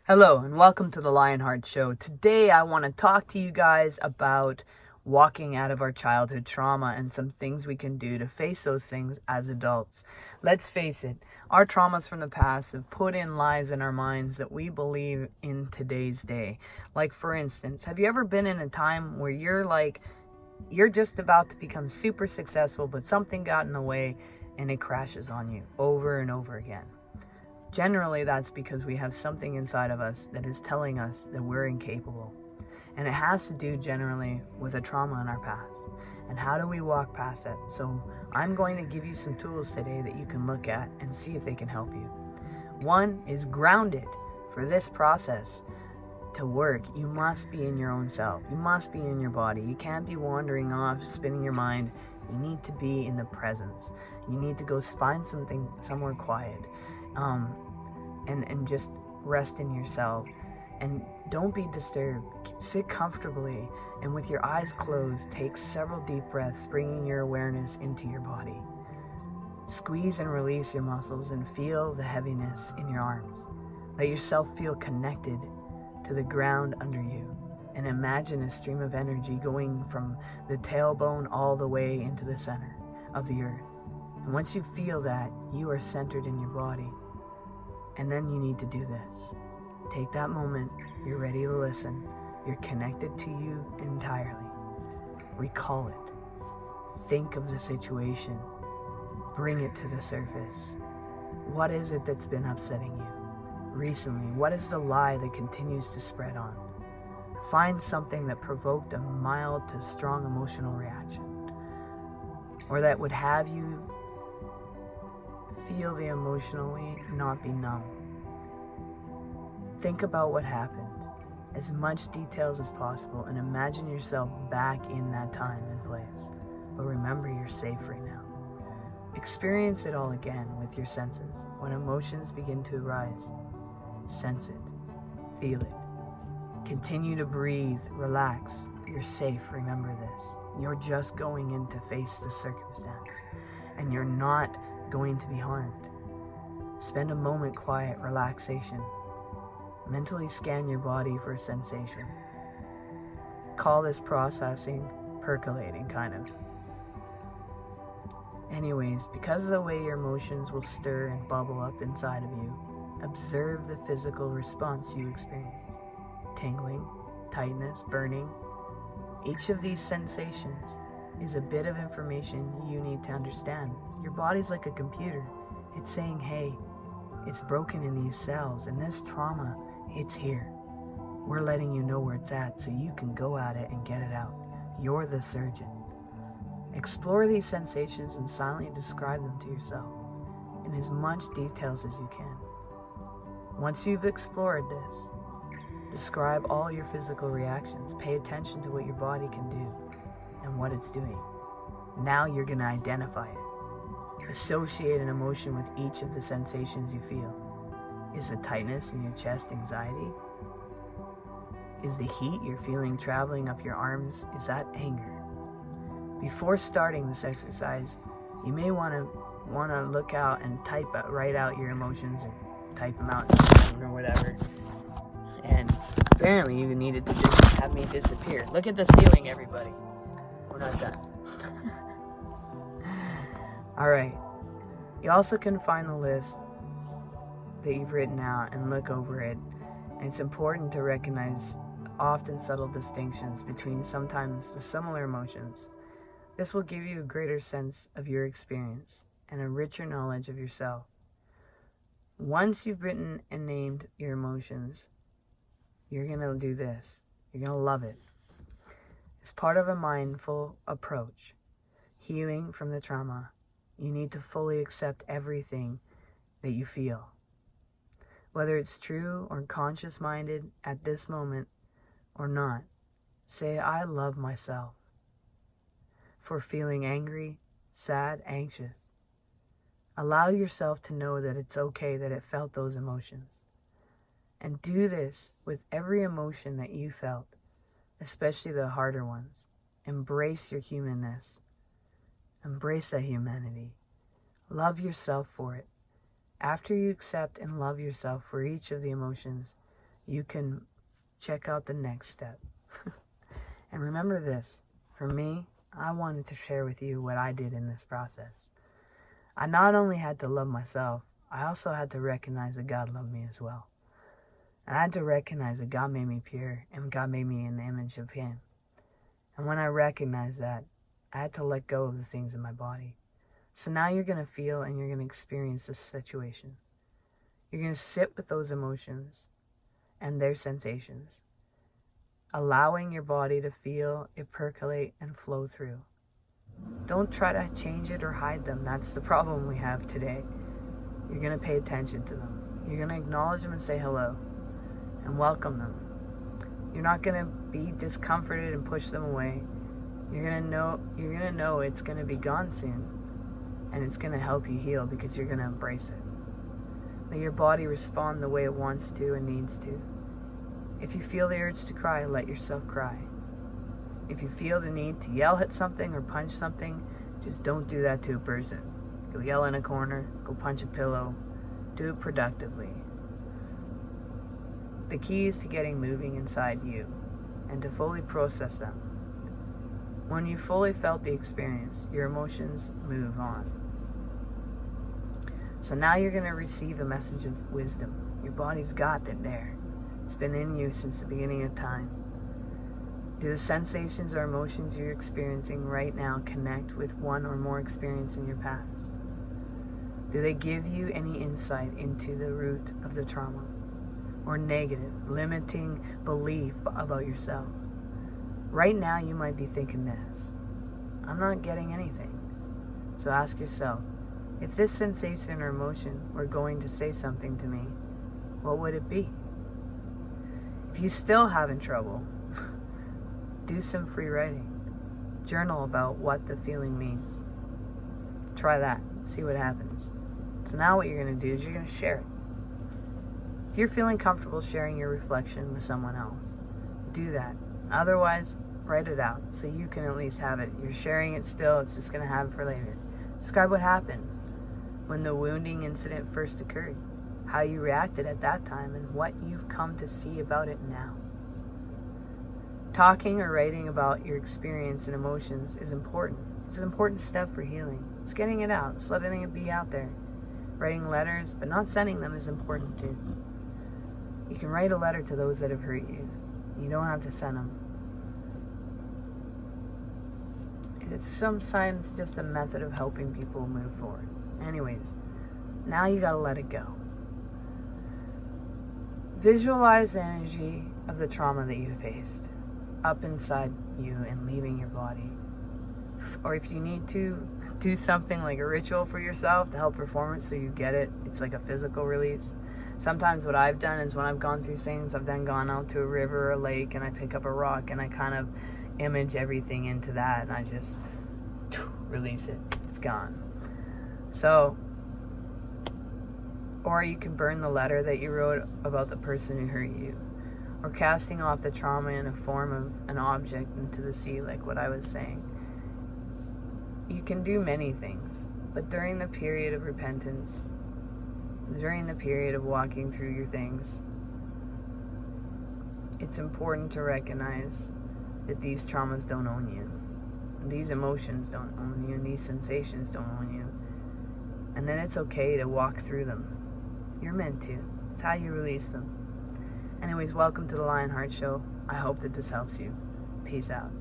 Hello and welcome to the Lionheart Show. Today I want to talk to you guys about walking out of our childhood trauma and some things we can do to face those things as adults. Let's face it, our traumas from the past have put in lies in our minds that we believe in today's day. Like for instance, have you ever been in a time where you're just about to become super successful but something got in the way and it crashes on you over and over again? Generally, that's because we have something inside of us that is telling us that we're incapable. And it has to do generally with a trauma in our past. And how do we walk past it? So I'm going to give you some tools today that you can look at and see if they can help you. One is grounded. For this process to work, you must be in your own self. You must be in your body. You can't be wandering off, spinning your mind. You need to be in the presence. You need to go find somewhere quiet. And just rest in yourself and don't be disturbed. Sit comfortably and with your eyes closed, take several deep breaths, bringing your awareness into your body. Squeeze and release your muscles and feel the heaviness in your arms. Let yourself feel connected to the ground under you and imagine a stream of energy going from the tailbone all the way into the center of the earth. And once you feel that, you are centered in your body. And then you need to do this. Take that moment, you're ready to listen, you're connected to you entirely. Recall it. Think of the situation. Bring it to the surface. What is it that's been upsetting you recently? What is the lie that continues to spread on? Find something that provoked a mild to strong emotional reaction, or that would have you feel the emotionally, not be numb. Think about what happened, as much details as possible, and imagine yourself back in that time and place. But remember, you're safe right now. Experience it all again with your senses. When emotions begin to arise, sense it, feel it. Continue to breathe, relax. You're safe, remember this. You're just going in to face the circumstance, and you're not going to be harmed. Spend a moment quiet, relaxation. Mentally scan your body for a sensation. Call this processing, percolating, kind of. Anyways, because of the way your emotions will stir and bubble up inside of you, observe the physical response you experience. Tingling, tightness, burning. Each of these sensations is a bit of information you need to understand. Your body's like a computer. It's saying, hey, it's broken in these cells, and this trauma, it's here. We're letting you know where it's at so you can go at it and get it out. You're the surgeon. Explore these sensations and silently describe them to yourself in as much details as you can. Once you've explored this, describe all your physical reactions. Pay attention to what your body can do and what it's doing. Now you're going to identify it. Associate an emotion with each of the sensations you feel. Is the tightness in your chest anxiety? Is the heat you're feeling traveling up your arms, is that anger? Before starting this exercise, you may want to look out and write out your emotions or type them out or whatever. And apparently you needed to just have me disappear. Look at the ceiling, everybody. We're not done. Alright. You also can find the list that you've written out and look over it. And it's important to recognize often subtle distinctions between sometimes the similar emotions. This will give you a greater sense of your experience and a richer knowledge of yourself. Once you've written and named your emotions, you're going to do this. You're going to love it. As part of a mindful approach, healing from the trauma, you need to fully accept everything that you feel. Whether it's true or conscious-minded at this moment or not, say, I love myself for feeling angry, sad, anxious. Allow yourself to know that it's okay that it felt those emotions. And do this with every emotion that you felt, especially the harder ones. Embrace your humanness. Embrace that humanity. Love yourself for it. After you accept and love yourself for each of the emotions, you can check out the next step. And remember this, for me, I wanted to share with you what I did in this process. I not only had to love myself, I also had to recognize that God loved me as well. And I had to recognize that God made me pure and God made me in the image of Him. And when I recognized that, I had to let go of the things in my body. So now you're going to feel and you're going to experience this situation. You're going to sit with those emotions and their sensations, allowing your body to feel it percolate and flow through. Don't try to change it or hide them. That's the problem we have today. You're going to pay attention to them. You're going to acknowledge them and say hello and welcome them. You're not going to be discomforted and push them away. You're going to know it's going to be gone soon, and it's going to help you heal because you're going to embrace it. Let your body respond the way it wants to and needs to. If you feel the urge to cry, let yourself cry. If you feel the need to yell at something or punch something, just don't do that to a person. Go yell in a corner, go punch a pillow. Do it productively. The key is to getting moving inside you and to fully process them. When you fully felt the experience, your emotions move on. So now you're going to receive a message of wisdom. Your body's got it there. It's been in you since the beginning of time. Do the sensations or emotions you're experiencing right now connect with one or more experiences in your past? Do they give you any insight into the root of the trauma or negative, limiting belief about yourself? Right now you might be thinking this: I'm not getting anything. So ask yourself, if this sensation or emotion were going to say something to me, what would it be? If you still having trouble, do some free writing. Journal about what the feeling means. Try that. See what happens. So now what you're going to do is you're going to share it. If you're feeling comfortable sharing your reflection with someone else, do that. Otherwise, write it out so you can at least have it. You're sharing it still. It's just going to have it for later. Describe what happened when the wounding incident first occurred, how you reacted at that time, and what you've come to see about it now. Talking or writing about your experience and emotions is important. It's an important step for healing. It's getting it out. It's letting it be out there. Writing letters, but not sending them, is important too. You can write a letter to those that have hurt you. You don't have to send them. It's sometimes just a method of helping people move forward. Anyways, now you gotta let it go. Visualize the energy of the trauma that you faced up inside you and leaving your body. Or if you need to, do something like a ritual for yourself to help perform it so you get it. It's like a physical release. Sometimes what I've done is when I've gone through things, I've then gone out to a river or a lake and I pick up a rock and I kind of image everything into that and I just release it. It's gone. So, or you can burn the letter that you wrote about the person who hurt you, or casting off the trauma in a form of an object into the sea, like what I was saying. You can do many things, but during the period of repentance, during the period of walking through your things, it's important to recognize that these traumas don't own you. These emotions don't own you, and these sensations don't own you. And then it's okay to walk through them. You're meant to. It's how you release them. Anyways, welcome to the Lionheart Show. I hope that this helps you. Peace out.